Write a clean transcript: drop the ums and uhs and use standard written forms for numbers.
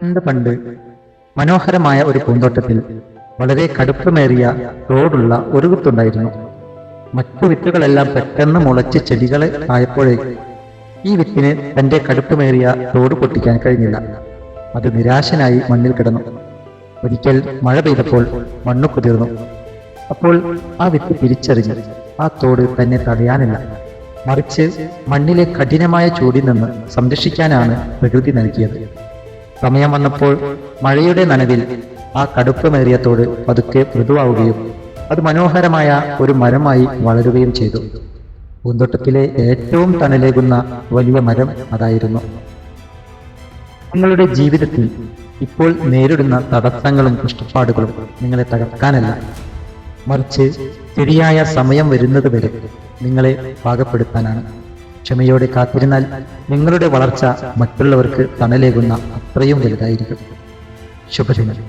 പണ്ട് പണ്ട് മനോഹരമായ ഒരു പൂന്തോട്ടത്തിൽ വളരെ കടുപ്പമേറിയ തോടുള്ള ഒരു വിത്തുണ്ടായിരുന്നു. മറ്റു വിത്തുകളെല്ലാം പെട്ടെന്ന് മുളച്ച് ചെടികൾ ആയപ്പോഴേ ഈ വിത്തിന് തന്റെ കടുപ്പമേറിയ തോട് പൊട്ടിക്കാൻ കഴിഞ്ഞില്ല. അത് നിരാശനായി മണ്ണിൽ കിടന്നു. ഒരിക്കൽ മഴ പെയ്തപ്പോൾ മണ്ണ് കുതിർന്നു. അപ്പോൾ ആ വിത്ത് തിരിച്ചറിഞ്ഞു ആ തോട് തന്നെ തടയാനില്ല, മറിച്ച് മണ്ണിലെ കഠിനമായ ചൂടിൽ നിന്ന് സംരക്ഷിക്കാനാണ് പ്രകൃതി നൽകിയത്. സമയം വന്നപ്പോൾ മഴയുടെ നനവിൽ ആ കടുപ്പമേറിയ തോട് പതുക്കെ മൃദുവാവുകയും അത് മനോഹരമായ ഒരു മരമായി വളരുകയും ചെയ്തു. പൂന്തോട്ടത്തിലെ ഏറ്റവും തണലേകുന്ന വലിയ മരം അതായിരുന്നു. നിങ്ങളുടെ ജീവിതത്തിൽ ഇപ്പോൾ നേരിടുന്ന തടസ്സങ്ങളും കഷ്ടപ്പാടുകളും നിങ്ങളെ തകർക്കാനല്ല, മറിച്ച് ശരിയായ സമയം വരുന്നത് വരെ നിങ്ങളെ പാകപ്പെടുത്താനാണ്. ക്ഷമയോടെ കാത്തിരുന്നാൽ നിങ്ങളുടെ വളർച്ച മറ്റുള്ളവർക്ക് തണലേകുന്ന അത്രയും വലുതായിരിക്കും. ശുഭദിനം.